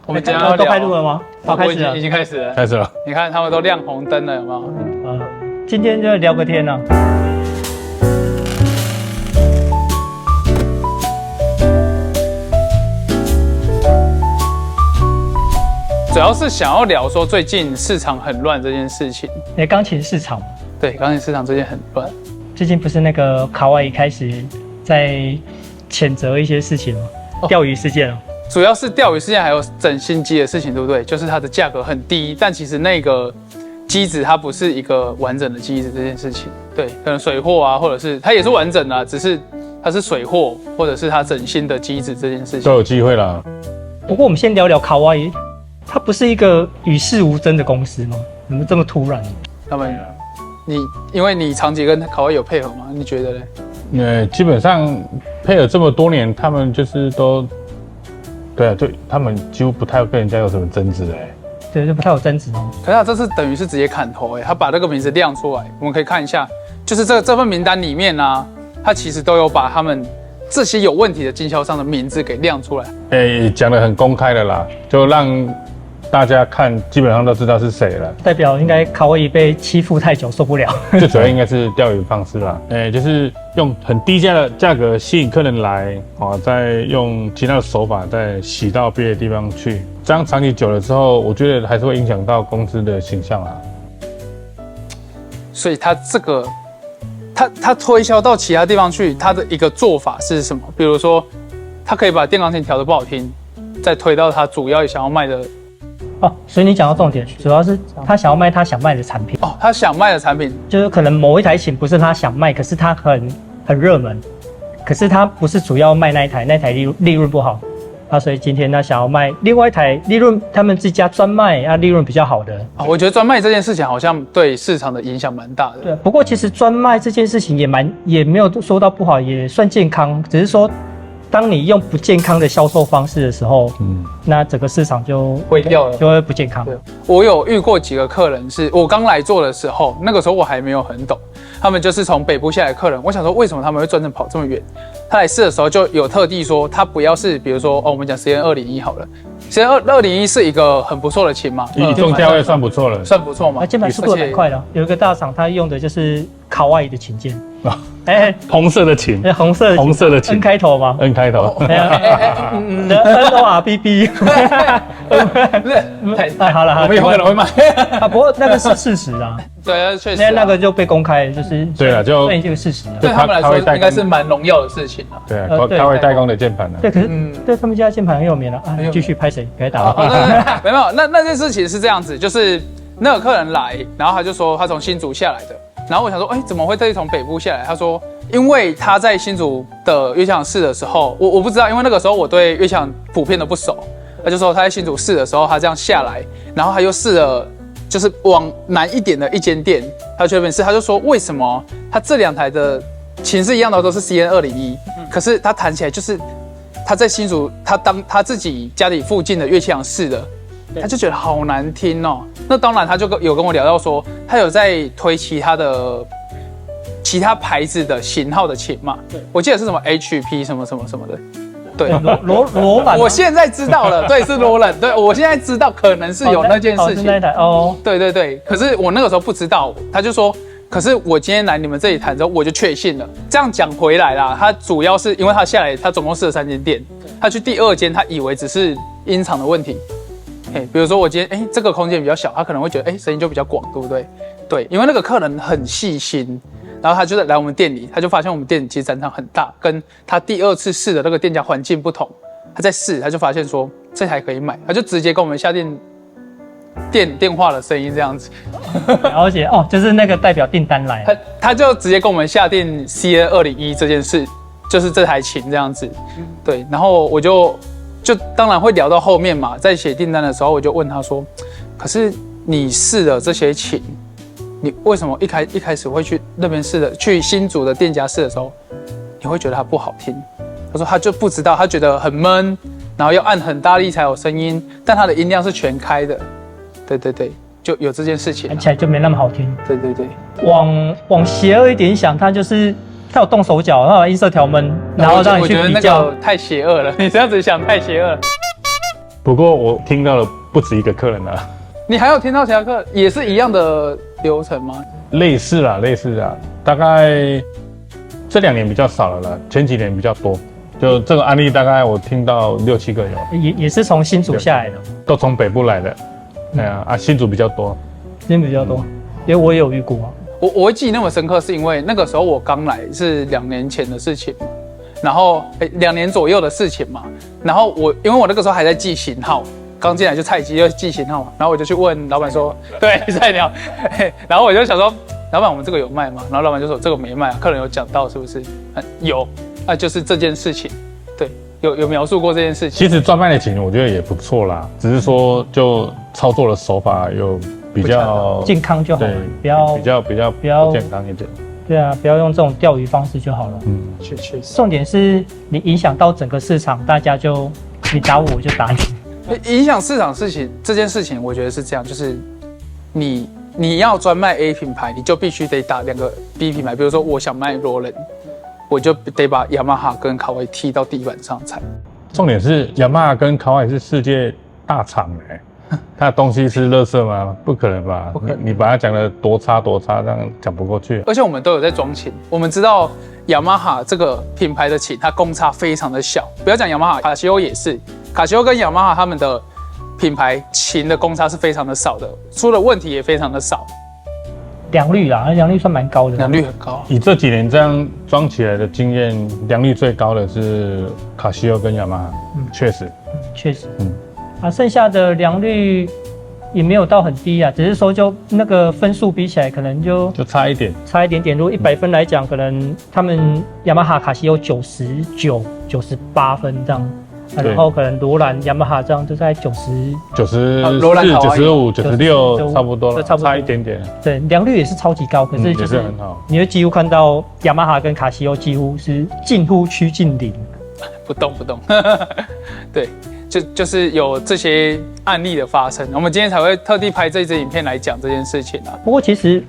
我们今天要都开录了吗？好，开始了，已经开始了，开始了。你看他们都亮红灯了，有没有？今天就聊个天呢。主要是想要聊说最近市场很乱这件事情。钢琴市场，对，钢琴市场最近很乱。最近不是那个卡哇伊开始在谴责一些事情吗？钓鱼事件哦。主要是钓鱼事件，还有整新机的事情，对不对？就是它的价格很低，但其实那个机子它不是一个完整的机子这件事情。对，可能水货啊，或者是它也是完整的啊，只是它是水货，或者是它整新的机子这件事情都有机会啦。不过我们先聊聊卡哇伊，它不是一个与世无争的公司吗？怎么这么突然？他们，因为你长期跟卡哇伊有配合吗？你觉得嘞？基本上配合这么多年，他们就是都。对啊，就他们几乎不太跟人家有什么争执对，就不太有争执哦。可是他这次等于是直接砍头他把这个名字亮出来，我们可以看一下，就是这份名单里面啊，他其实都有把他们这些有问题的经销商的名字给亮出来。讲得很公开的啦，就让大家看，基本上都知道是谁了。代表应该卡哇伊被欺负太久受不了。最主要应该是钓鱼方式啦，就是用很低价的价格吸引客人来，再用其他的手法再洗到别的地方去。这样长期久了之后，我觉得还是会影响到公司的形象啊。所以他这个，他推销到其他地方去，他的一个做法是什么？比如说，他可以把电钢琴调得不好听，再推到他主要想要卖的。所以你讲到重点，主要是他想要卖他想卖的产品。他想卖的产品，就是可能某一台琴不是他想卖，可是他很热门，可是他不是主要卖那一台，那台利润不好。所以今天他想要卖另外一台利润，他们自家专卖利润比较好的。我觉得专卖这件事情好像对市场的影响蛮大的。对，不过其实专卖这件事情也没有说到不好，也算健康，只是说当你用不健康的销售方式的时候，那整个市场就会掉了，就会不健康。我有遇过几个客人，是我刚来做的时候，那个时候我还没有很懂，他们就是从北部下来的客人。我想说，为什么他们会专程跑这么远？他来试的时候就有特地说，他不要是，比如说我们讲CN201好了，CN201是一个很不错的琴嘛，以这种价位算不错了，算不错嘛。键盘速度蛮快的，有一个大厂他用的就是卡哇伊的琴键。红色的琴，红色的琴 ，N 开头吗 ？N 开头。NORBB。好了，我们有可能会买。不过那个是事实啊。对，确实。那个就被公开，就是对了，就这个事实。对他们来说，应该是蛮荣耀的事情啊。对啊，他会代工的键盘啊。对，可是对他们家键盘很有名了。继续拍谁？给他打。没有，那件事情是这样子，就是那个客人来，然后他就说他从新竹下来的。然后我想说，怎么会特意从北部下来？他说，因为他在新竹的乐器行试的时候，我不知道，因为那个时候我对乐器行普遍都不熟。他就说他在新竹试的时候，他这样下来，然后他又试了，就是往南一点的一间店，他去那边试，他就说为什么他这两台的琴是一样的，都是 CN201，可是他弹起来就是他在新竹他自己家里附近的乐器行试的。他就觉得好难听哦。那当然，他就有跟我聊到说，他有在推其他牌子的型号的琴嘛。我记得是什么 HP 什么什么什么的。对，罗兰。我现在知道了，对，是罗兰。对，我现在知道可能是有那件事情。那台哦。对。可是我那个时候不知道，他就说，可是我今天来你们这里谈之后，我就确信了。这样讲回来啦，他主要是因为他下来，他总共试了3间店，他去第2间，他以为只是音场的问题。比如说我今天这个空间比较小，他可能会觉得声音就比较广，对不对？对，因为那个客人很细心，然后他就来我们店里，他就发现我们店里其实展场很大，跟他第2次试的那个店家环境不同。他在试，他就发现说这台可以买，他就直接跟我们下电话的声音这样子。了解就是那个代表订单来，他就直接跟我们下定 CN201这件事，就是这台琴这样子。对，然后我就当然会聊到后面嘛，在写订单的时候，我就问他说：“可是你试的这些琴，你为什么一开始会去那边试的？去新竹的店家试的时候，你会觉得它不好听？”他说他就不知道，他觉得很闷，然后要按很大力才有声音，但他的音量是全开的。对，就有这件事情，看起来就没那么好听。对。往邪恶一点想，他有动手脚，他把音色调闷，然后让你去比较。我觉得那个太邪恶了，你这样子想太邪恶了。不过我听到了不止一个客人了，你还有听到其他客也是一样的流程吗？类似啦，大概这2年比较少了啦，前几年比较多。就这个案例，大概我听到6、7个有，也是从新竹下来的，都从北部来的。新竹比较多，新竹比较多，因为我也有遇过。我会记那么深刻，是因为那个时候我刚来，是2年前的事情嘛，然后2年左右的事情嘛，然后因为我那个时候还在记型号，刚进来就菜鸡就记型号嘛，然后我就去问老板说，对，菜鸟，然后我就想说，老板我们这个有卖吗？然后老板就说这个没卖啊，客人有讲到是不是？有，就是这件事情，对，有描述过这件事情。其实专卖的琴我觉得也不错啦，只是说就操作的手法有比较健康就好了，不要比较健康一点。对啊，不要用这种钓鱼方式就好了。确实。重点是你影响到整个市场，大家就你打我，我就打你。影响市场这件事情，我觉得是这样，就是你要专卖 A 品牌，你就必须得打2个 B 品牌。比如说我想卖罗伦，我就得把雅马哈跟卡哇伊踢到地板上踩。重点是雅马哈跟卡哇伊是世界大厂它的东西是垃圾吗？不可能吧？不可能。你把它讲的多差，这样讲不过去。而且我们都有在装琴，我们知道雅马哈这个品牌的琴，它公差非常的小。不要讲雅马哈，卡西欧也是，卡西欧跟雅马哈他们的品牌琴的公差是非常的少的，出的问题也非常的少。良率啦，良率算蛮高的，良率很高。以这几年这样装起来的经验，良率最高的是卡西欧跟雅马哈，确实，剩下的良率也没有到很低啊，只是说就那个分数比起来，可能就差一点，如果100分来讲，可能他们雅马哈、卡西欧99、98分这样。然后可能罗兰、雅马哈这样就在94、95、96，差不多了，差一点点。对，良率也是超级高，可是就是很好，你会几乎看到雅马哈跟卡西欧几乎是近乎趋近零，不动。对，就是有这些案例的发生，我们今天才会特地拍这支影片来讲这件事情啊。不过其实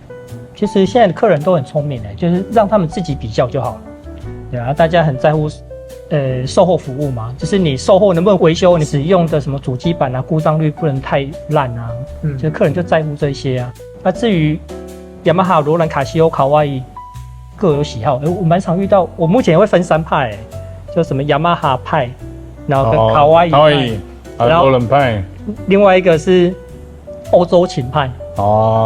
现在的客人都很聪明就是让他们自己比较就好了。对啊，大家很在乎。售后服务嘛，就是你售后能不能维修，你使用的什么主机板啊，故障率不能太烂啊，就客人就在乎这些啊。那至于雅马哈、罗兰、卡西欧、卡哇伊各有喜好，我蛮常遇到，我目前也会分3派，就什么雅马哈派，然后跟卡哇伊派，然后罗伦派，另外一个是欧洲琴派。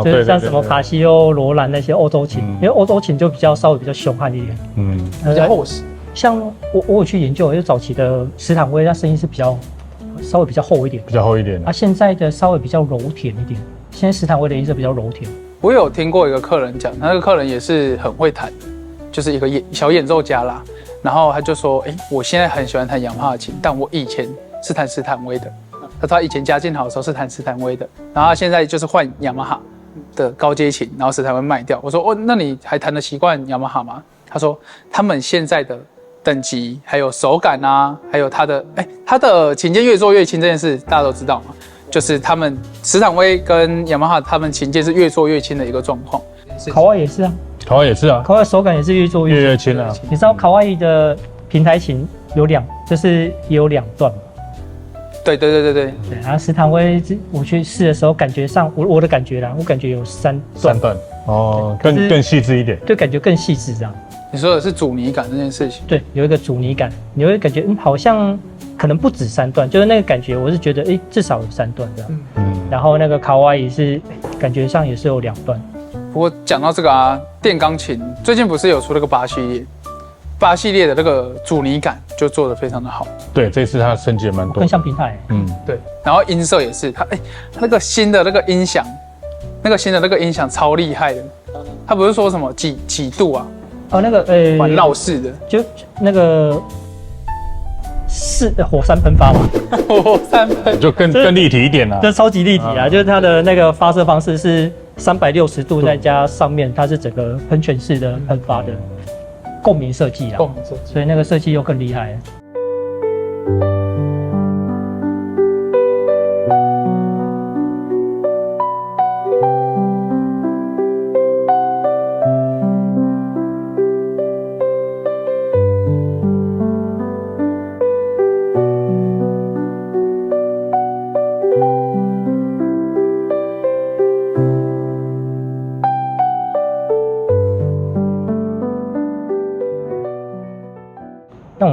就是像什么卡西欧、罗兰那些欧洲琴，因为欧洲琴就稍微比较凶悍一点，比较厚实。像我有去研究，就早期的斯坦威，它声音是稍微比较厚一点，现在的稍微比较柔甜一点。现在斯坦威的音色比较柔甜。我有听过一个客人讲，那个客人也是很会弹的，就是一个小演奏家啦。然后他就说，我现在很喜欢弹雅马哈琴，但我以前是弹斯坦威的。他说他以前家境好的时候是弹斯坦威的，然后他现在就是换雅马哈的高阶琴，然后斯坦威卖掉。我说，那你还弹得习惯雅马哈吗？他说他们现在的等级还有手感啊，还有他的琴键越做越轻这件事，大家都知道嘛，就是他们斯坦威跟雅马哈他们琴键是越做越轻的一个状况。卡哇伊也是啊，卡哇伊手感也是越做越轻啊。你知道卡哇伊的平台琴就是也有2段嘛？对。然后斯坦威我去试的时候，感觉上我的感觉啦，我感觉有3段更细致一点，对，感觉更细致这样。你说的是阻尼感这件事情，对，有一个阻尼感，你会感觉好像可能不止3段，就是那个感觉，我是觉得至少有3段这样。然后那个卡哇伊是感觉上也是有2段。不过讲到这个啊，电钢琴最近不是有出那个8系列的那个阻尼感就做得非常的好。对，这次它升级蛮多，更像平台。对。然后音色也是，它那个新的那个音响，超厉害的。它不是说什么几度啊？那个环绕式的，就那个火山喷发嘛，火山喷就更立体一点啦，就超级立体啊！就是它的那个发射方式是360度，再加上面它是整个喷泉式的喷发的共鸣设计啦，所以那个设计又更厉害。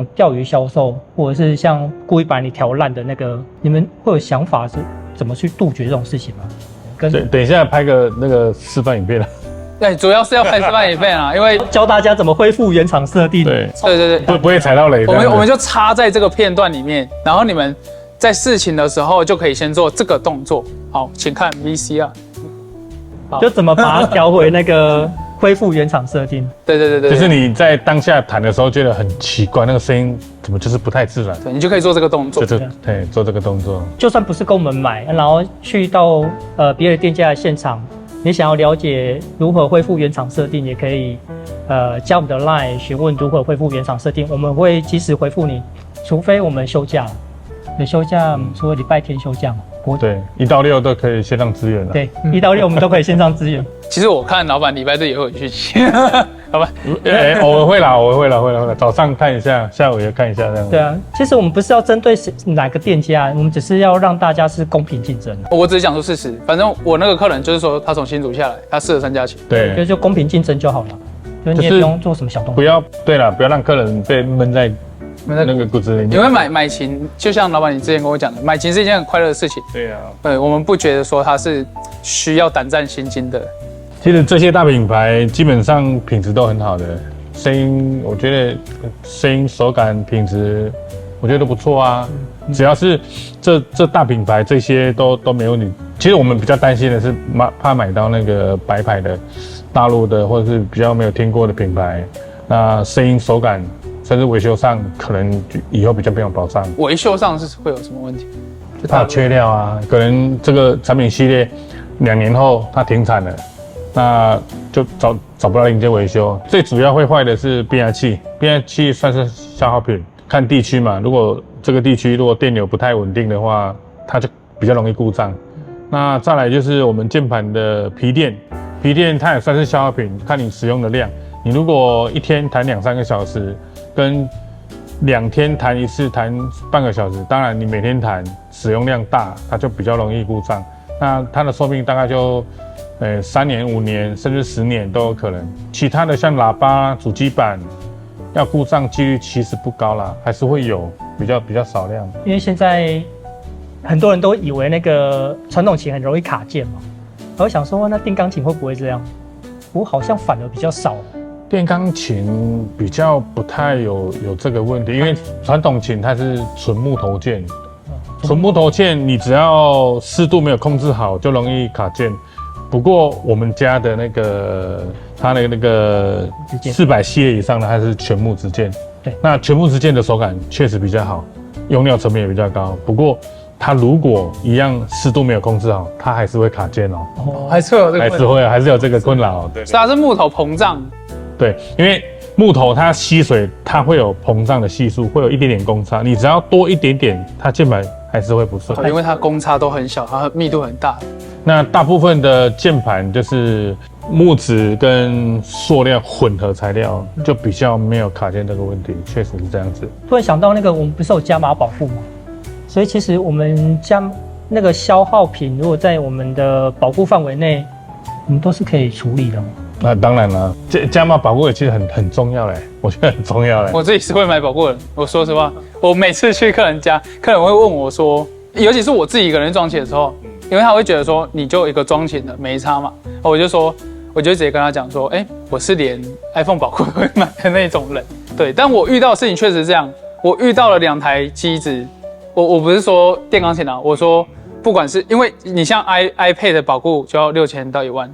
种钓鱼销售，或者是像故意把你调烂的那个，你们会有想法是怎么去杜绝这种事情吗？等一下拍个那个示范影片啦。对，主要是要拍示范影片啊，因为教大家怎么恢复原厂设定。对，不会踩到雷。我们就插在这个片段里面，然后你们在事情的时候就可以先做这个动作。好，请看 VCR。就怎么把它调回那个恢复原厂设定。对，就是你在当下弹的时候觉得很奇怪，那个声音怎么就是不太自然，对，你就可以做这个动作。对，做这个动作。就算不是跟我们买，然后去到别的店家的现场，你想要了解如何恢复原厂设定，也可以加我们的 LINE 询问如何恢复原厂设定，我们会及时回复你，除非我们休假。有休假，除了礼拜天休假嘛。对，1到6都可以线上支援了。对，1到6我们都可以线上支援。其实我看老板礼拜日也会有去骑，好吧？偶尔会啦，早上看一下，下午也看一下这样。对啊，其实我们不是要针对哪个店家，我们只是要让大家是公平竞争。我只是讲出事实，反正我那个客人就是说他从新竹下来，他试了3家琴，对，就公平竞争就好了，就你也不用做什么小动作。不要让客人被闷在那个骨子里面。因为买琴，就像老板你之前跟我讲的，买琴是一件很快乐的事情。对啊，对，我们不觉得说它是需要胆战心惊的。其实这些大品牌基本上品质都很好的，声音我觉得声音手感品质我觉得都不错啊。只要是这大品牌这些都没问题。其实我们比较担心的是怕买到那个白牌的大陆的或者是比较没有听过的品牌，那声音手感甚至维修上可能以后比较没有保障。维修上是会有什么问题？怕缺料啊，可能这个产品系列2年后它停产了，那就找不到零件维修。最主要会坏的是变压器，变压器算是消耗品，看地区嘛。如果这个地区如果电流不太稳定的话，它就比较容易故障。那再来就是我们键盘的皮垫它也算是消耗品，看你使用的量。你如果1天弹2-3个小时，跟2天弹1次弹半个小时，当然你每天弹使用量大，它就比较容易故障。那它的寿命大概就3年、5年甚至10年都有可能。其他的像喇叭、主机板要故障几率其实不高啦，还是会有比较少量。因为现在很多人都以为那个传统琴很容易卡键嘛，我想说那电钢琴会不会这样？我好像反而比较少。电钢琴比较不太有这个问题，因为传统琴它是纯木头键，纯木头键你只要湿度没有控制好就容易卡键。不过我们家的那个它的那个400系列以上的它是全木直键，对，那全木直键的手感确实比较好，用料成本也比较高。不过它如果一样湿度没有控制好，它还是会卡键哦，还是会有这个，还是有这个困扰。对，所以它是木头膨胀。对，因为木头它吸水，它会有膨胀的系数，会有一点点公差。你只要多一点点，它键盘还是会不顺。因为它公差都很小，它密度很大。那大部分的键盘就是木质跟塑料混合材料，就比较没有卡键这个问题，确实是这样子。突然想到那个，我们不是有加码保护吗？所以其实我们加那个消耗品，如果在我们的保护范围内，我们都是可以处理的嘛。那当然了，加码保护也其实很重要嘞，我觉得很重要嘞。我自己是会买保护的人，我说实话，我每次去客人家，客人会问我说，尤其是我自己一个人装琴的时候，因为他会觉得说你就一个装琴的没差嘛，我就直接跟他讲说，我是连 iPhone 保护都会买的那种人，对。但我遇到的事情确实是这样，我遇到了2台机子，我不是说电钢琴啊，我说不管是因为你像 iPad 的保护就要6000到1万。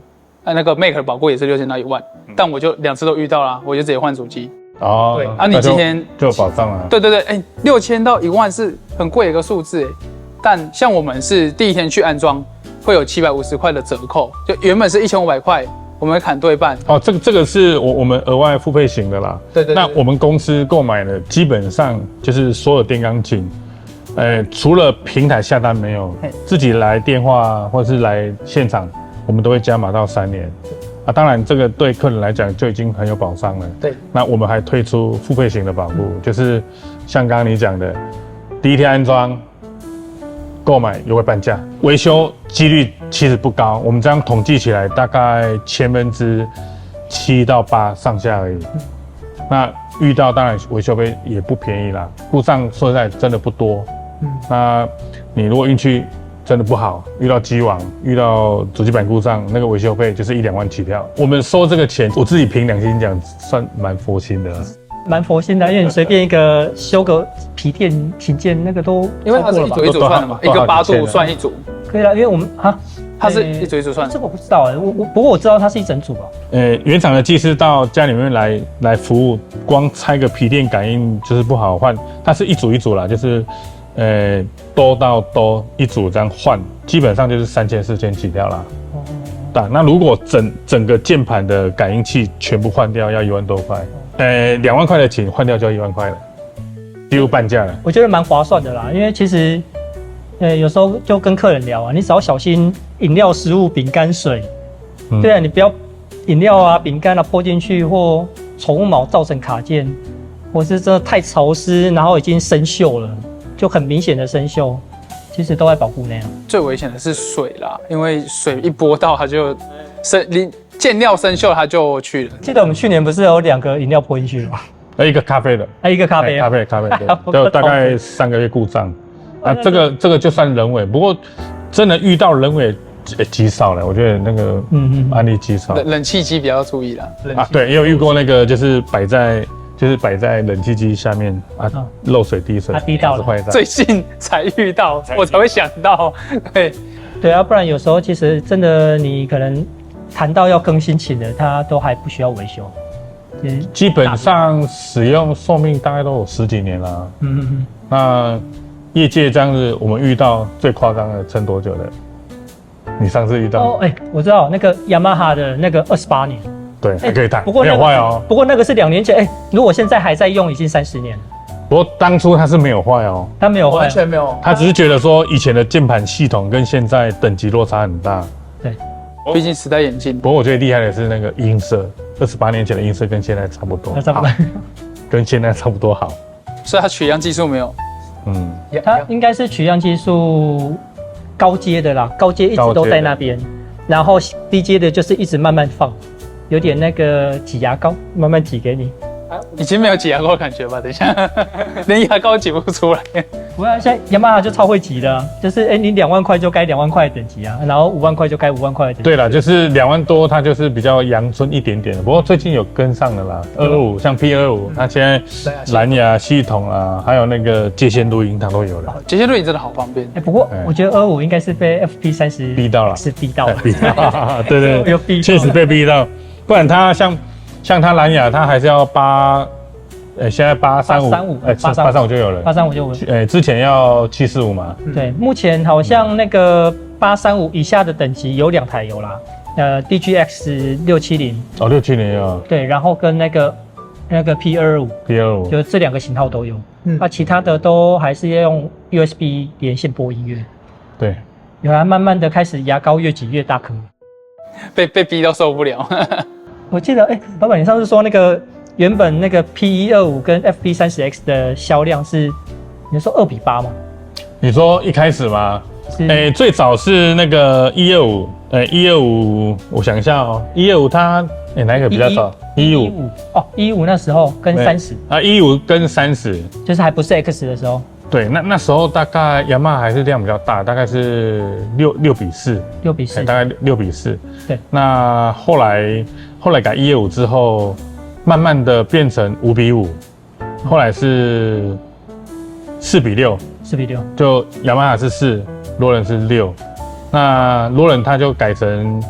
那个 Mac 的保护也是6000到1万，但我就2次都遇到啦，我就直接换主机。哦，对啊，你今天就有保障了。对，6000到1万是很贵的一个数字，但像我们是第一天去安装，会有750块的折扣，就原本是1500块，我们会砍对半。哦，这个是我们额外付费型的啦。对。那我们公司购买的基本上就是所有电钢琴，除了平台下单没有，自己来电话或是来现场。我们都会加码到3年，啊，当然这个对客人来讲就已经很有保障了。对，那我们还推出付费型的保护，就是像刚刚你讲的，第一天安装、购买优惠半价，维修几率其实不高，我们这样统计起来大概7%到8%上下而已。那遇到当然维修费也不便宜啦，故障说实在真的不多。那你如果运气真的不好，遇到机网、遇到主机板故障，那个维修费就是1-2万起跳。我们收这个钱，我自己凭良心讲，算蛮佛心的啦。蛮佛心的，因为你随便一个修个皮垫、琴键，那个都因为它是一组一组算的嘛，一个8度算一组。可以了，因为我们它是一组一组算。这个我不知道哎，不过我知道它是一整组吧。原厂的技师到家里面来服务，光拆个皮垫感应就是不好换，它是一组一组啦，就是多到多一组这样换，基本上就是3000-4000起跳啦。那如果整个键盘的感应器全部换掉，要1万多块。2万块的琴换掉就要1万块了，几乎半价了。我觉得蛮划算的啦，因为其实，有时候就跟客人聊啊，你只要小心饮料、食物、饼干、水，对啊，你不要饮料啊、饼干啊泼进去或宠物毛造成卡件，或是真的太潮湿，然后已经生锈了，就很明显的生锈，其实都在保护内啊。最危险的是水啦，因为水一拨到它就键料生锈，它就去了。记得我们去年不是有2个饮料泼进去吗？一个咖啡的，一个咖啡，咖啡，对，就大概3个月故障。这个就算人为，不过真的遇到人为极少了，我觉得那个案例极少。冷气机比较注意啦。对，也有遇过那个就是摆在冷气机下面漏水滴水，滴到了。最近才遇到，我才会想到，对啊，不然有时候其实真的你可能谈到要更新琴的，它都还不需要维修。基本上使用寿命大概都有10几年了。那业界这样子，我们遇到最夸张的撑多久的？你上次遇到？我知道那个雅马哈的那个28年，对，还可以弹，不过没有坏哦。不过那个是2年前，如果现在还在用，已经30年了。不过当初它是没有坏哦，它没有坏，完全没有。他只是觉得说以前的键盘系统跟现在等级落差很大。对，毕竟时代演进。不过我觉得厉害的是那个音色，28年前的音色跟现在差不多，差不多，跟现在差不多好。所以它取样技术没有。它应该是取样技术高阶的啦，高阶一直都在那边，然后低阶的就是一直慢慢放，有点那个挤牙膏，慢慢挤给你。已经没有挤牙膏的感觉吧？等一下，连牙膏挤不出来。不然现在雅马哈就超会挤的，就是你2万块就该2万块的等级啊，然后5万块就该5万块的等级。对了，就是2万多，它就是比较阳春一点点的。不过最近有跟上了啦，225像 P25，它现在蓝牙系统啊，还有那个接线录音它都有了。接线录音真的好方便。不过我觉得225应该是被 FP30逼到了，是逼到了，对对，有逼，确实被逼到，不然它像它蓝牙，它还是要现在835就有了，835就有。之前要745嘛。对，目前好像那个835以下的等级有2台有啦，DGX 670。670有。对，然后跟那个 P25，就这2个型号都有。其他的都还是要用 USB 连线播音乐。对。有啊，慢慢的开始牙膏越挤越大颗，被逼到受不了。我记得，老板，你上次说那个原本那个 P125跟 FP30X 的销量是，你说2:8吗？你说一开始吗？最早是那个125，125，我想一下哦，125它哪一个比较早？115哦，115那时候跟30啊，115跟30，就是还不是 X 的时候。对，那时候大概雅马哈还是量比较大，大概是6:4，大概6:4。对，那后来改125之后，慢慢的变成5:5，后来是4:6，就雅马哈是4，罗伦是6，那罗伦它就改成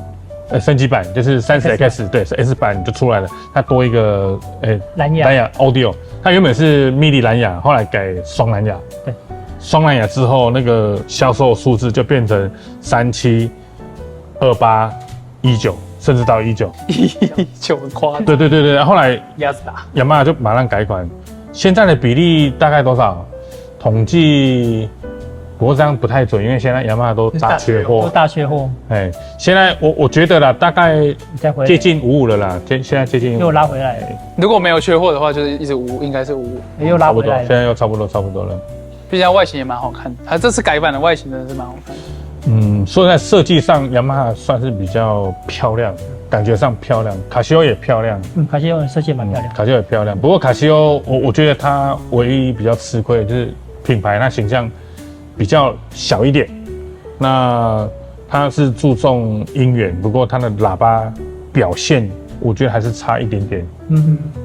升级版，就是 30X， 对 ，S 版就出来了，它多一个蓝牙 Audio。它原本是 MIDI 蓝牙，后来改双蓝牙。对，双蓝牙之后，那个销售数字就变成37、28、19，甚至到19。19很夸张。对，后来鸭子打，雅马哈就马上改款。现在的比例大概多少？统计，不过这样不太准，因为现在雅马哈都大缺货。现在我觉得啦，大概接近55了啦，现在接近又拉回来。如果没有缺货的话，就是一直55，应该是55，又拉回来。现在又差不多了。毕竟外形也蛮好看的，它这次改版的外形真的是蛮好看的。说在设计上，雅马哈算是比较漂亮的。感觉上漂亮，卡西欧也漂亮，卡西欧的设计蛮漂亮。卡西欧也漂亮。不过卡西欧，我觉得它唯一比较吃亏的就是品牌它形象比较小一点。那它是注重音源，不过它的喇叭表现，我觉得还是差一点点。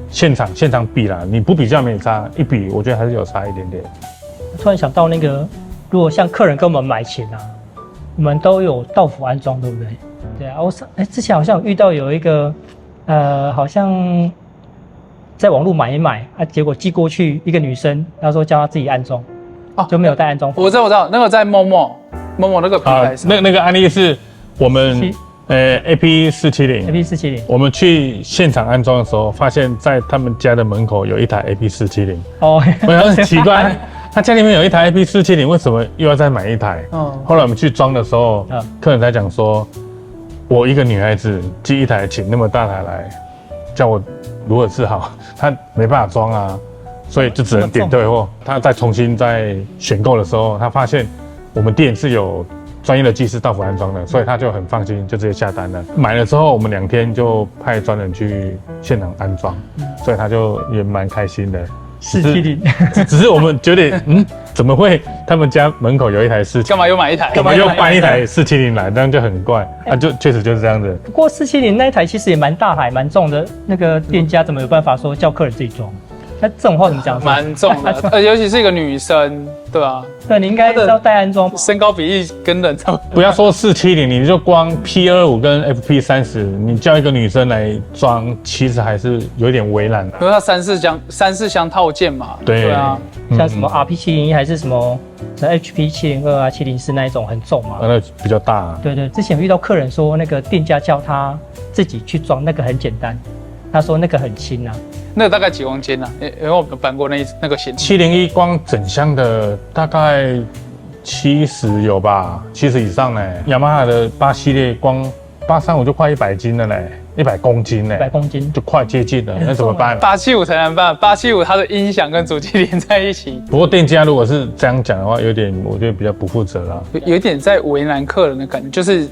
现场比啦，你不比较没差，一比我觉得还是有差一点点。突然想到那个，如果像客人跟我们买琴啊，我们都有到府安装，对不对？对啊，之前好像有遇到有一个，好像在网络买一买啊，结果寄过去一个女生，她说叫她自己安装，就没有带安装。我知道，那个在某那个平台上，那个案例是我们AP470，我们去现场安装的时候，发现在他们家的门口有一台 AP470。哦，我很奇怪。他家里面有一台 AP470，为什么又要再买一台？后来我们去装的时候，客人才讲说，我一个女孩子寄一台琴那么大台来，叫我如何是好？他没办法装啊，所以就只能点退货。他再重新再选购的时候，他发现我们店是有专业的技师到府安装的，所以他就很放心，就直接下单了。买了之后，我们2天就派专人去现场安装，所以他就也蛮开心的。470，只是我们觉得，怎么会他们家门口有一台470，干嘛又买一台？干嘛又搬一台470来？这样就很怪啊，就确实就是这样子。不过470那一台其实也蛮大台、蛮重的，那个店家怎么有办法说叫客人自己装？那这种话怎么讲？蛮重的，尤其是一个女生，对啊，对，你应该是要带安装，身高比例跟人差不多。不要说470，你就光 P25跟 FP30，你叫一个女生来装，其实还是有一点为难的。因为它三四箱套件嘛，对啊，像什么 RP701还是什么 HP702啊、704那一种很重嘛，那比较大啊。对，之前遇到客人说那个店家叫他自己去装，那个很简单，他说那个很轻啊。那个大概几公斤啊？因为我们搬过那个型。701光整箱的大概70有吧，70以上呢。雅马哈的8系列光835就快100斤了嘞，100公斤嘞，100公斤就快接近了，那怎么办？875才难办，875它的音响跟主机连在一起。不过店家如果是这样讲的话，有点我觉得比较不负责啦，有一点在为难客人的感觉，就是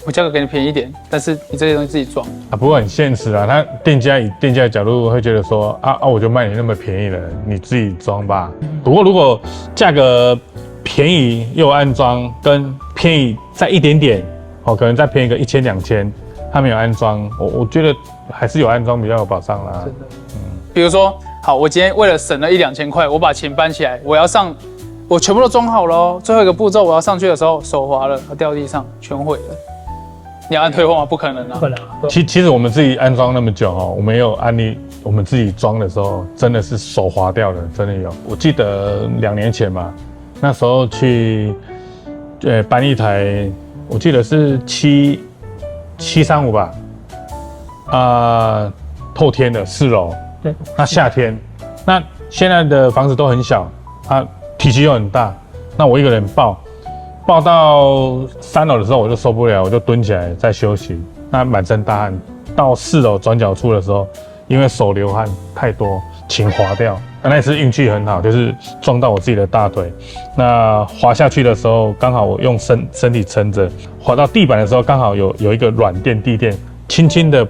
我价格给你便宜一点，但是你这些东西自己装啊。不过很现实啊，他店家以店家的角度会觉得说我就卖你那么便宜了，你自己装吧。不过如果价格便宜又有安装，跟便宜再一点点，可能再便宜个1000、2000，他没有安装，我觉得还是有安装比较有保障啦。真的，比如说，好，我今天为了省了1、2000块，我把琴搬起来，我全部都装好了哦，最后一个步骤我要上去的时候手滑了，掉地上全毁了。你要按退货吗？不可能啊！其实我们自己安装那么久我们也有案例，我们自己装的时候真的是手滑掉的，真的有。我记得2年前嘛，那时候去搬一台，我记得是735吧，透天的4楼。对，那夏天，那现在的房子都很小，体积又很大，那我一个人抱到3楼的时候我就受不了，我就蹲起来在休息，那满身大汗。到4楼转角处的时候，因为手流汗太多，琴滑掉。那次运气很好，就是撞到我自己的大腿。那滑下去的时候，刚好我用身体撑着，滑到地板的时候，刚好有一个软垫地垫，轻轻的，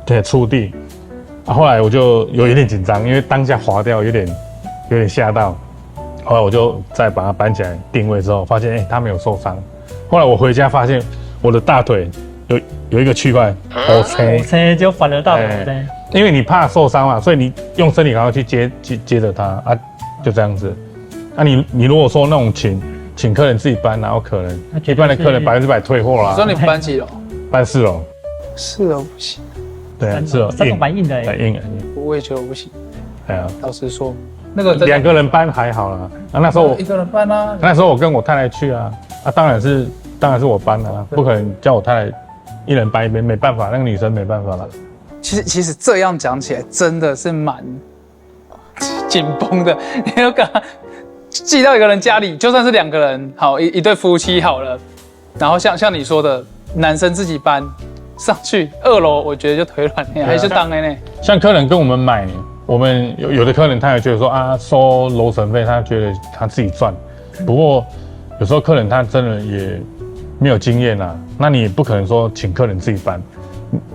对，触地。后来我就有一点紧张，因为当下滑掉有点吓到。后来我就再把它搬起来定位之后，发现它没有受伤。后来我回家发现我的大腿有一个区块，OK，就反而到对，因为你怕受伤嘛，所以你用身体赶快去接着它就这样子。你如果说那种请客人自己搬，然后可能一般的客人100%退货啦。你说你搬几楼？搬4楼。4楼不行。对啊，4楼3楼蛮硬的，很硬。我也觉得我不行。对啊，老实说。那个2个人搬还好啦，那时候我1个人搬啊。那时候我跟我太太去当然是我搬了不可能叫我太太一人搬一边，没办法，那个女生没办法了。其实这样讲起来真的是蛮紧绷的，你要给他寄到一个人家里，就算是2个人，好一对夫妻好了，然后像你说的，男生自己搬上去2楼，我觉得就腿软了，还是当呢。像客人跟我们买。我们有的客人他也觉得说收楼层费，他觉得他自己赚。不过有时候客人他真的没有经验啊，那你不可能说请客人自己搬，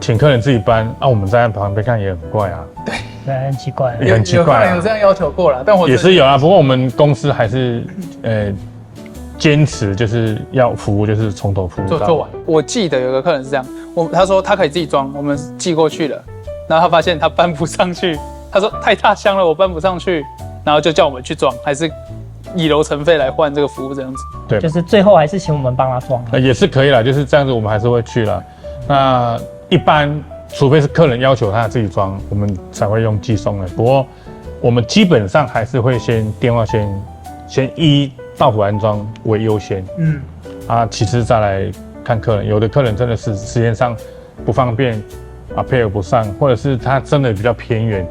请客人自己搬啊，我们在旁边看也很怪啊。对，很奇怪。也很奇怪啊有客人有这样要求过了，但我也是有啊，不过我们公司还是坚持就是要服务，就是从头服务到做完。我记得有个客人是这样，他说他可以自己装，我们寄过去了，然后他发现他搬不上去，他说太大箱了，我搬不上去，然后就叫我们去装，还是以楼层费来换这个服务这样子。对，就是最后还是请我们帮他装。也是可以啦，就是这样子，我们还是会去啦。那一般除非是客人要求他自己装，我们才会用寄送的。不过我们基本上还是会先电话先依到府安装为优先，其次再来看客人。有的客人真的是时间上不方便啊，配合不上，或者是他真的比较偏远，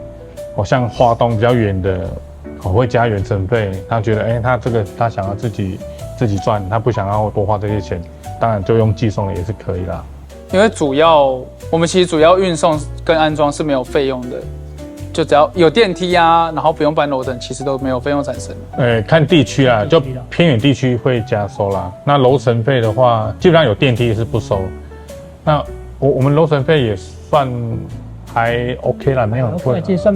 像花东比较远的，会加远程费。他觉得他这个他想要自己赚，他不想要多花这些钱，当然就用寄送的也是可以啦。因为我们其实主要运送跟安装是没有费用的，就只要有电梯啊，然后不用搬楼层，其实都没有费用产生。看地区啊，就偏远地区会加收啦。那楼层费的话，基本上有电梯是不收。那我们楼层费也算还 OK 啦，没有很贵。其实算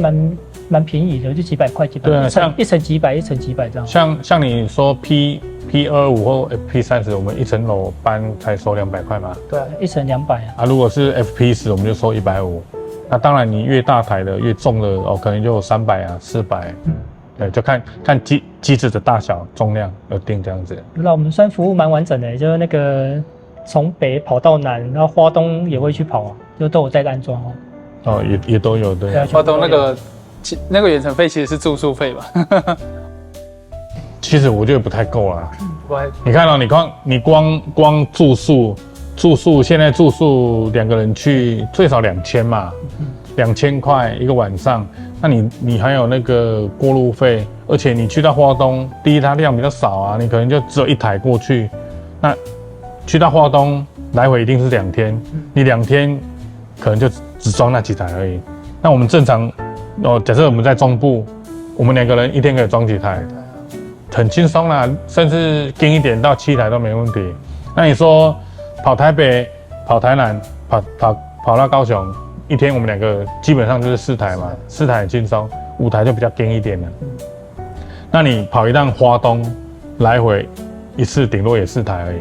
蛮便宜的，就几百块，对啊，一层几百，一层几百这样。像你说 P25或 FP30，我们一层楼搬才收200块嘛。对啊，一层200啊。如果是 FP10，我们就收150。那当然，你越大台的、越重的可能就有300啊、400。对，就看机子的大小、重量而定这样子。那我们算服务蛮完整的，就是那个从北跑到南，然后花东也会去跑啊，就都有在安装哦。也都有对。花东那个远程费其实是住宿费吧？其实我觉得不太够啦。你看你光住宿现在住宿2个人去最少2000嘛，2000块一个晚上。那你还有那个过路费，而且你去到花东，第一它量比较少啊，你可能就只有1台过去。那去到花东来回一定是2天，你2天可能就只装那几台而已。那我们正常假设我们在中部，我们2个人一天可以装几台？很轻松啦，甚至近一点到7台都没问题。那你说跑台北、跑台南、跑到高雄，一天我们2个基本上就是4台嘛，4台很轻松，5台就比较近一点了。那你跑一趟花东，来回一次顶多也4台而已。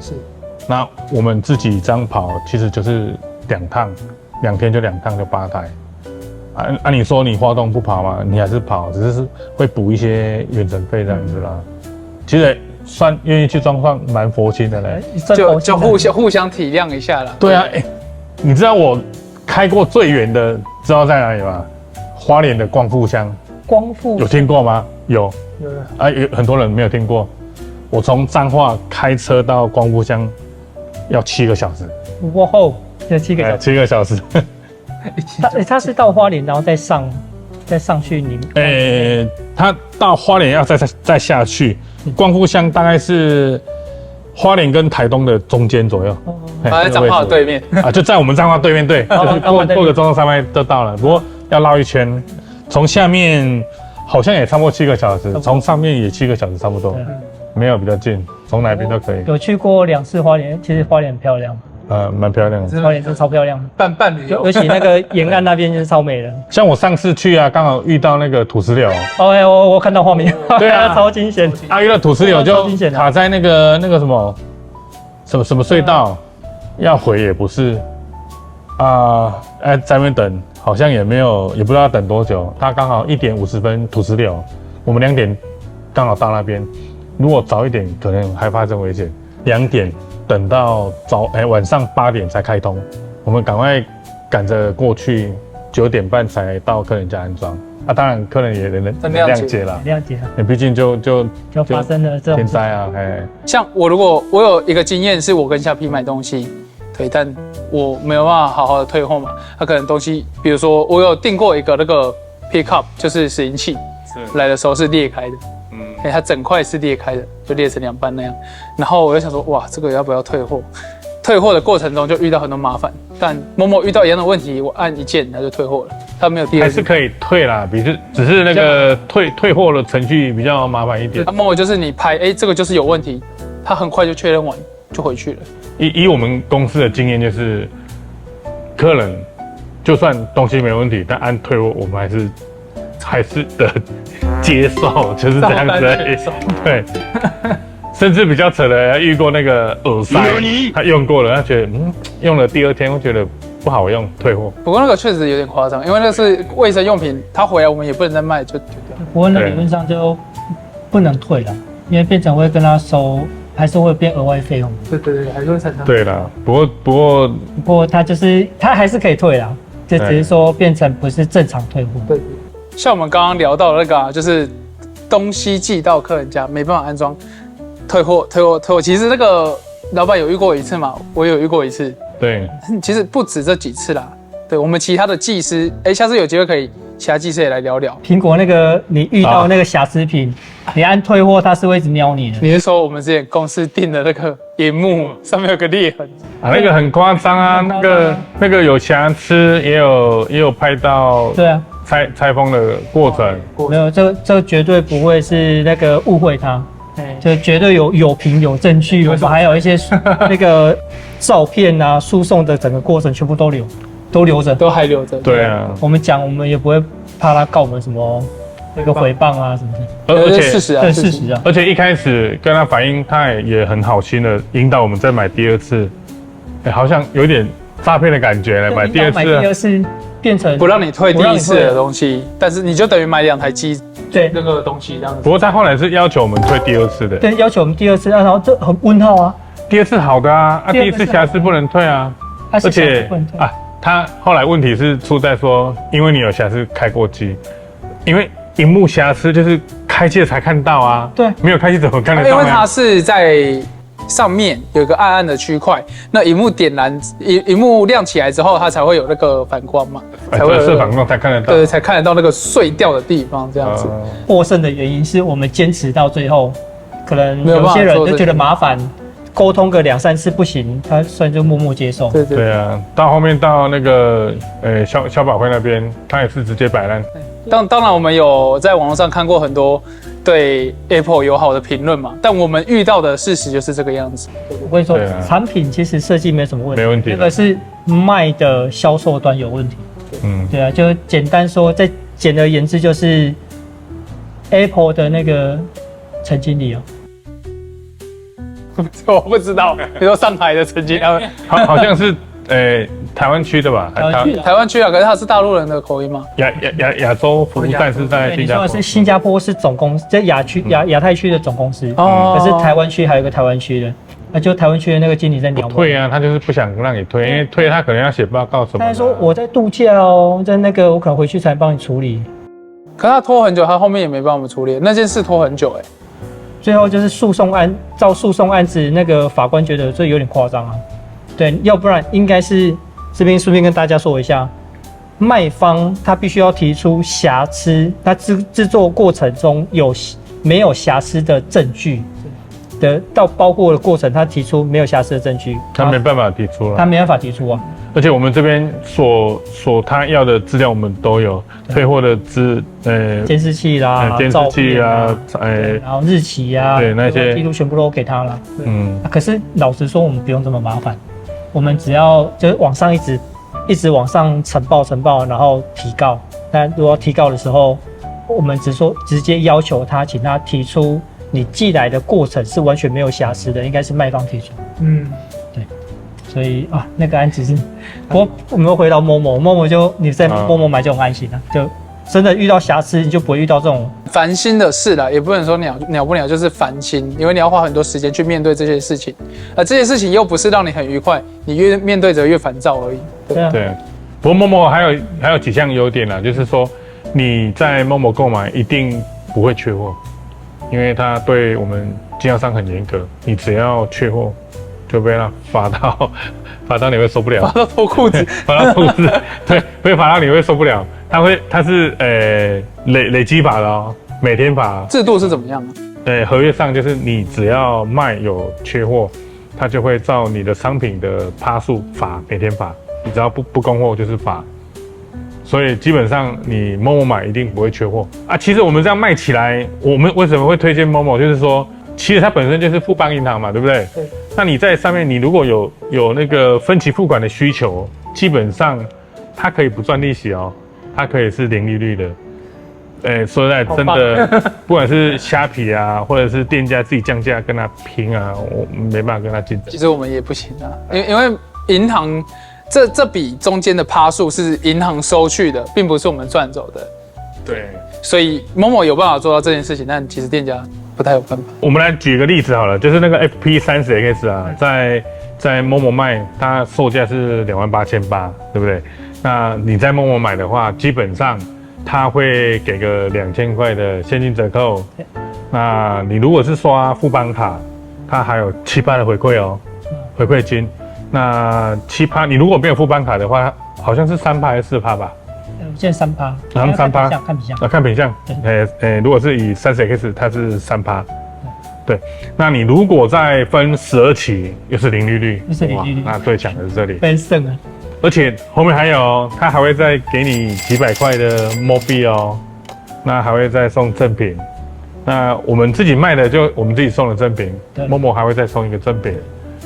那我们自己这样跑，其实就是2趟，2天就2趟就8台。你说你花东不跑吗？你还是跑，只是会补一些远程费这样子啦。其实算愿意去装算蛮佛心的嘞，就互相体谅一下啦。对啊，你知道我开过最远的知道在哪里吗？花莲的光复乡。光复有听过吗？有有很多人没有听过。我从彰化开车到光复乡要7个小时。哇吼，要7个小时。7个小时。他是到花莲，然后再上去你。他到花莲要再下去，光复乡大概是花莲跟台东的中间左右。在彰化对面就在我们彰化对面，对，就是过个中正山脉就到了。不过要绕一圈，从下面好像也差不多7个小时，从上面也7个小时差不多，没有比较近，从哪边都可以。有去过2次花莲，其实花莲很漂亮。蛮漂亮的，花莲真超漂亮，半旅游，尤其那个沿岸那边就是超美的。像我上次去啊，刚好遇到那个土石流。我看到画面，对啊，超惊险。遇到土石流就卡在那个什么隧道，要回也不是在那边等，好像也没有，也不知道要等多久。他刚好1点50分土石流，我们2点刚好到那边，如果早一点可能还发生危险。2点。等到晚上8点才开通，我们赶快赶着过去，9点半才到客人家安装。当然客人也能谅解啦，谅解啦。毕竟就发生了这种天灾啊，像我如果我有一个经验，是我跟虾皮买东西，对，但我没有办法好好的退货嘛。他可能东西，比如说我有订过一个那个 pick up， 就是拾音器，来的时候是裂开的。它整块是裂开的，就裂成2半那样。然后我就想说，哇，这个要不要退货？退货的过程中就遇到很多麻烦。但某某遇到一样的问题，我按一键它就退货了，它没有第二次。还是可以退啦，只是那个退货的程序比较麻烦一点。某某就是你拍，这个就是有问题，它很快就确认完，就回去了。以我们公司的经验，就是客人就算东西没问题，但按退货我们还是的接受，就是这样子而已。对，甚至比较扯的，遇过那个耳塞，他用过了，他觉得用了第2天，我觉得不好用，退货。不过那个确实有点夸张，因为那是卫生用品，他回来我们也不能再卖，就不过那理论上就不能退了，因为变成会跟他收，还是会变额外费用。对，还是会产生。对啦，不过他还是可以退啦，就只是说变成不是正常退货。对，像我们刚刚聊到的那个就是东西寄到客人家没办法安装，退货。其实那个老板有遇过一次嘛，我有遇过一次。对，其实不止这几次啦。对，我们其他的技师，下次有机会可以其他技师也来聊聊。苹果那个你遇到那个瑕疵品，你按退货，它是会一直瞄你的。你是说我们之前公司订的那个萤幕上面有个裂痕？那个很夸张啊，那个有瑕疵，也有拍到。对啊。拆封的过程没有，这绝对不会是那个误会他，就绝对有凭有证据，我们还有一些那个照片啊，输送的整个过程全部都留着，都还留着。对啊，我们也不会怕他告我们什么那个诽谤啊什么的，而且事实啊，而且一开始跟他反映，他也很好心的引导我们再买第2次，好像有点诈骗的感觉了，买第二次。变成不让你退第1次的东西，但是你就等于买2台机，对那个东西这样子。不过他后来是要求我们退第2次的，对，要求我们第2次，然后这很问号啊。第2次好的啊，第1次瑕疵不能退啊，而且他后来问题是出在说，因为你有瑕疵开过机，因为萤幕瑕疵就是开机才看到啊，对，没有开机怎么看得到呢？因为它是在上面有一个暗暗的区块，那萤幕点燃，萤幕亮起来之后，它才会有那个反光嘛，才会有反光才看得到，对，才看得到那个碎掉的地方这样子。获胜的原因是我们坚持到最后，可能有些人就觉得麻烦，沟通个2、3次不行，他虽然就默默接受。对啊，到后面到那个消保会那边，他也是直接摆烂。当然，我们有在网络上看过很多对 Apple 友好的评论嘛，但我们遇到的事实就是这个样子。我跟你说，产品其实设计没什么问题，没问题，那个是卖的销售端有问题。对啊，就简单说，再简而言之就是 Apple 的那个陈经理我不知道，比如说上海的陈经理，好像是。台湾区的吧？台湾区啊，可是他是大陆人的口音吗？亚洲服务站是在新加坡。你说的是新加坡是总公司，在亚太区的总公司。可是台湾区还有一个台湾区的，那就台湾区的那个经理在鸟。退啊，他就是不想让你退，因为退他可能要写报告什么。他说我在度假哦，在那个我可能回去才帮你处理。可是他拖很久，他后面也没帮我们处理，那件事拖很久最后就是诉讼案子，那个法官觉得这有点夸张啊。对，要不然应该是这边顺便跟大家说一下，卖方他必须要提出瑕疵，他制作过程中没有瑕疵的证据的，到包括的过程，他提出没有瑕疵的证据，他没办法提出了，他没办法提出啊。而且我们这边所他要的资料我们都有，退货的监视器啦，监视器啊，然后日期啊，对那些记录全部都给他了。可是老实说，我们不用这么麻烦。我们只要就是往上一直往上呈报，然后提告。那如果提告的时候，我们直接要求他，请他提出你寄来的过程是完全没有瑕疵的，应该是卖方提出。对。所以那个案子是，不过我们又回到某就你在某买就很安心了，就真的遇到瑕疵，你就不会遇到这种烦心的事了，也不能说鸟不鸟，就是烦心，因为你要花很多时间去面对这些事情，这些事情又不是让你很愉快，你越面对着越烦躁而已。对。不过某还有几项优点啦，就是说你在某购买一定不会缺货，因为他对我们经销商很严格，你只要缺货就被他罚到你会受不了，罚到脱裤子，对，会罚到你会受不了。它是累积法的哦，每天罚。制度是怎么样啊？合约上就是你只要卖有缺货，它就会照你的商品的趴数罚，每天罚。你只要不供货就是罚。所以基本上你某买一定不会缺货啊。其实我们这样卖起来，我们为什么会推荐某？就是说，其实它本身就是富邦银行嘛，对不对？对。那你在上面，你如果有那个分期付款的需求，基本上它可以不赚利息哦，它可以是零利率的。说实在真的，不管是虾皮啊，或者是店家自己降价跟他拼啊，我没办法跟他竞争。其实我们也不行啊，因为银行这笔中间的趴数是银行收去的，并不是我们赚走的。对，所以Momo有办法做到这件事情，但其实店家不太有办法。我们来举个例子好了，就是那个 FP30X 啊，在 Momo 卖，它售价是28800，对不对？那你在 Momo 买的话，基本上它会给个2000块的现金折扣。那你如果是刷富邦卡，它还有7%的回馈哦，回馈金。那7%，你如果没有富邦卡的话，好像是3%还是4%吧？现在3%，好像3%，看品相啊，看品相。如果是以30X，它是3%。对，那你如果再分12期，又是零利率，又是零利率，那最强的是这里，分胜啊！而且后面还有，它还会再给你几百块的 Mobi 哦，那还会再送赠品。那我们自己卖的就我们自己送的赠品，Momo 还会再送一个赠品，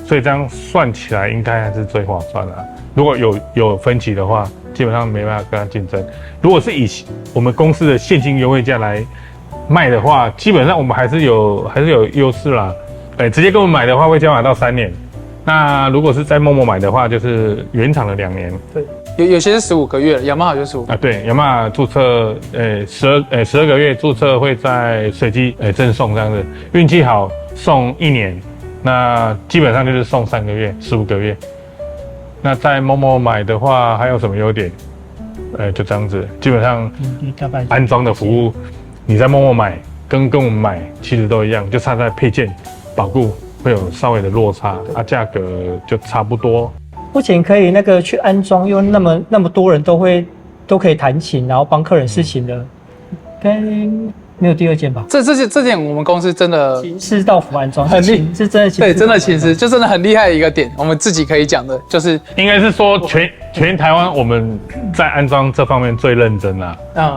所以这样算起来应该还是最划算的。如果有分期的话，基本上没办法跟它竞争。如果是以我们公司的现金优惠价来卖的话，基本上我们还是有优势啦。直接跟我们买的话会交往到3年。那如果是在Momo买的话，就是原厂的2年。对，有些是15个月了，雅马哈就15个月。对，雅马哈注册12个月注册会在随机赠送这样子，运气好送1年，那基本上就是送3个月15个月。那在Momo买的话还有什么优点？就这样子，基本上安装的服务你在Momo买跟我们买其实都一样，就差在配件保固会有稍微的落差，价格就差不多。不仅可以那个去安装，又那么多人都可以弹琴，然后帮客人试琴的，应该没有第二件吧？这点我们公司真的琴师到府安装，很厉是真的琴师，对，真的琴师就真的很厉害的一个点。我们自己可以讲的就是，应该是说全台湾我们在安装这方面最认真啦。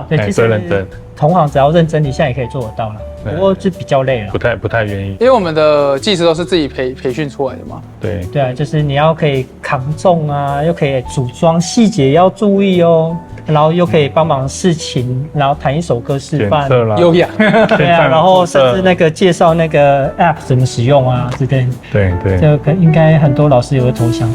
对，其实最认真。同行只要认真，你现在也可以做得到了，不过是比较累了，不太愿意，因为我们的技师都是自己培训出来的嘛。对啊，就是你要可以扛重啊，又可以组装，细节要注意哦。然后又可以帮忙试琴，然后弹一首歌示范，优雅。对啊，然后甚至那个介绍那个 App 怎么使用啊，对不对？对，这个应该很多老师有个头像。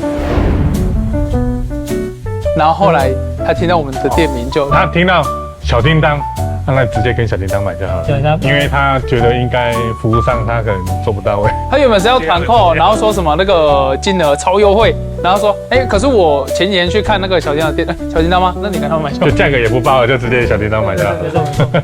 然后后来他听到我们的店名他听到小叮当，让他直接跟小叮当买就好了。对，因为他觉得应该服务上他可能做不到位。他原本是要团购，然后说什么那个金额超优惠，然后说，可是我前几天去看那个小叮当的店，小叮当吗？那你跟他们买就价格也不包了，就直接小叮当买就好了。